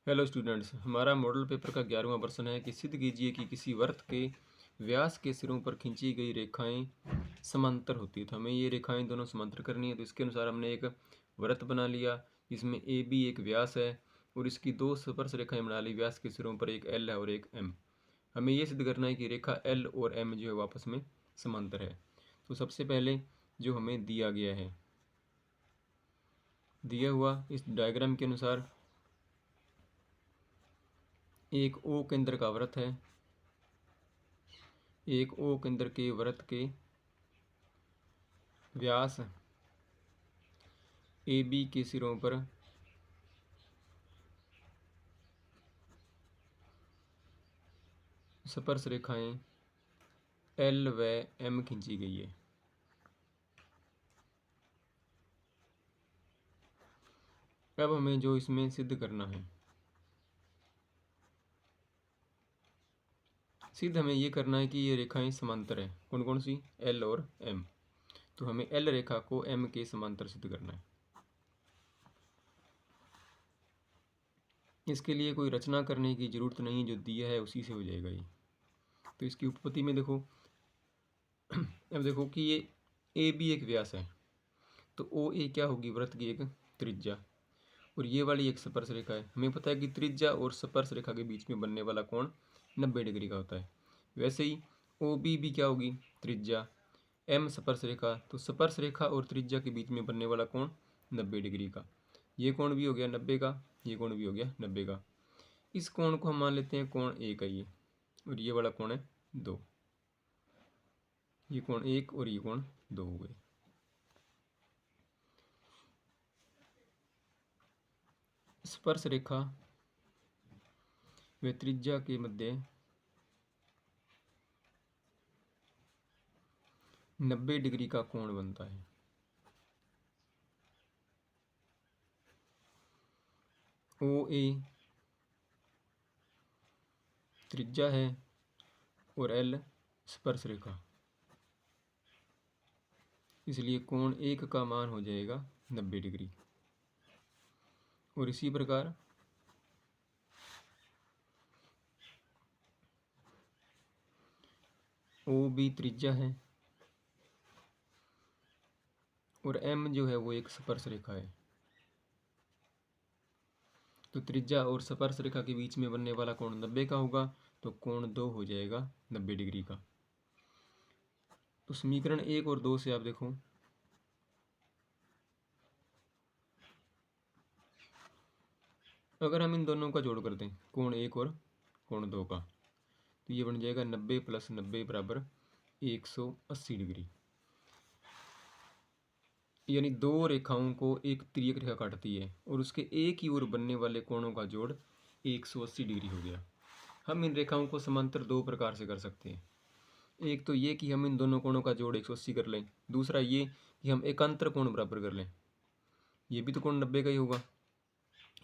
Hello students, हमारा model paper का 11वां प्रश्न है कि सिद्ध कीजिए कि किसी वृत्त के व्यास के सिरों पर खींची गई रेखाएं समांतर होती है। तो हमें ये रेखाएं दोनों समांतर करनी है। तो इसके अनुसार हमने एक वृत्त बना लिया जिसमें ए बी एक व्यास है और इसकी दो स्पर्श रेखाएं बना ली। व्यास के सिरों पर एक एल है और एक एम। हमें ये सिद्ध करना है कि रेखा एल और एम जो है आपस में समांतर है। तो सबसे पहले जो हमें दिया गया है, दिया हुआ इस डायग्राम के अनुसार एक ओ केंद्र का वृत्त है। एक ओ केंद्र के वृत्त के व्यास ए बी के सिरों पर स्पर्श रेखाएं एल व एम खींची गई है। अब हमें जो इसमें सिद्ध करना है, सिद्ध हमें ये करना है कि ये रेखाएं समांतर है। कौन कौन सी? एल और एम। तो हमें एल रेखा को एम के समांतर सिद्ध करना है। इसके लिए कोई रचना करने की जरूरत नहीं, जो दिया है उसी से हो जाएगा ये। तो इसकी उत्पत्ति में देखो, अब देखो कि ये ए बी एक व्यास है, तो ओ ए क्या होगी? वृत्त की एक त्रिज्या, और ये वाली एक स्पर्श रेखा है। हमें पता है कि त्रिज्या और स्पर्श रेखा के बीच में बनने वाला कोण 90 डिग्री का होता है। वैसे ही ओ बी भी क्या होगी? त्रिज्या, एम स्पर्श रेखा, तो स्पर्श रेखा और त्रिज्या के बीच में बनने वाला कोण 90 डिग्री का। ये कोण भी हो गया 90 का, ये कोण भी हो गया 90 का। इस कोण को हम मान लेते हैं कोण ए का ये, और ये वाला कोण है 2। ये कोण 1 और ये कोण 2 हो गए। स्पर्श रेखा व त्रिज्या के मध्य 90 डिग्री का कोण बनता है। ओ ए त्रिज्या है और एल स्पर्श रेखा, इसलिए कोण 1 का मान हो जाएगा 90 डिग्री। और इसी प्रकार ओ बी त्रिज्या है और एम जो है वो एक स्पर्श रेखा है। तो त्रिज्या और स्पर्श रेखा के बीच में बनने वाला कोण 90 का होगा, तो कोण 2 हो जाएगा 90 डिग्री का। तो समीकरण 1 और 2 से आप देखो, अगर हम इन दोनों का जोड़ कर दें, कोण 1 और कोण 2 का, तो ये बन जाएगा 90 + 90 बराबर 180 डिग्री। यानी दो रेखाओं को एक तिर्यक रेखा काटती है और उसके एक ही ओर बनने वाले कोणों का जोड़ 180 डिग्री हो गया। हम इन रेखाओं को समांतर दो प्रकार से कर सकते हैं। एक तो ये कि हम इन दोनों कोणों का जोड़ 180 कर लें। दूसरा ये कि हम एकांतर कोण बराबर कर लें। ये भी तो कोण 90 का ही होगा।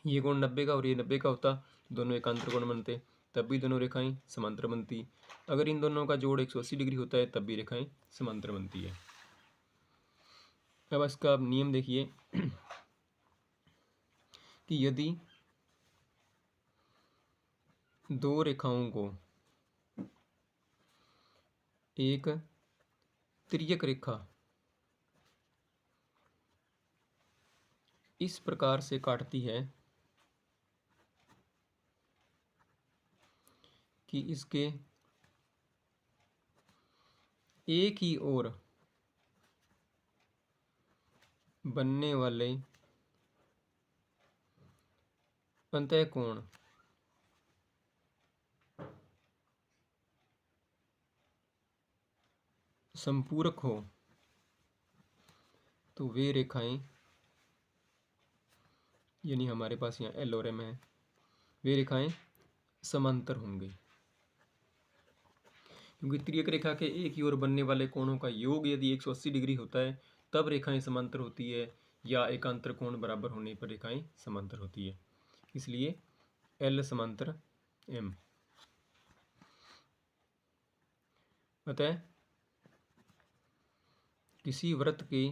ये कोण 90 का और ये 90 का होता, दोनों एकांतर कोण बनते, तब भी दोनों रेखाएं समांतर बनती। अगर इन दोनों का जोड़ 180 डिग्री होता है तब भी रेखाएं समांतर बनती है। अब इसका आप नियम देखिए कि यदि दो रेखाओं को एक तिर्यक रेखा इस प्रकार से काटती है कि इसके एक ही ओर बनने वाले अंतःकोण संपूरक हो, तो वे रेखाएं, यानी हमारे पास यहाँ एल और एम है, वे रेखाएं समांतर होंगे। क्योंकि तिर्यक रेखा के एक ही ओर बनने वाले कोणों का योग यदि 180 डिग्री होता है तब रेखाएं समांतर होती है, या एकांतर कोण बराबर होने पर रेखाएं समांतर होती है। इसलिए एल समांतर एम। अतः किसी वृत्त के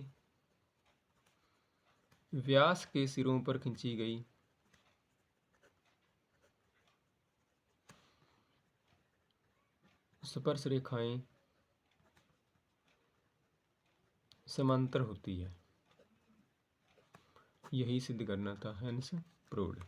व्यास के सिरों पर खींची गई स्पर्श रेखाएं समांतर होती है, यही सिद्ध करना था हेंस प्रूव्ड।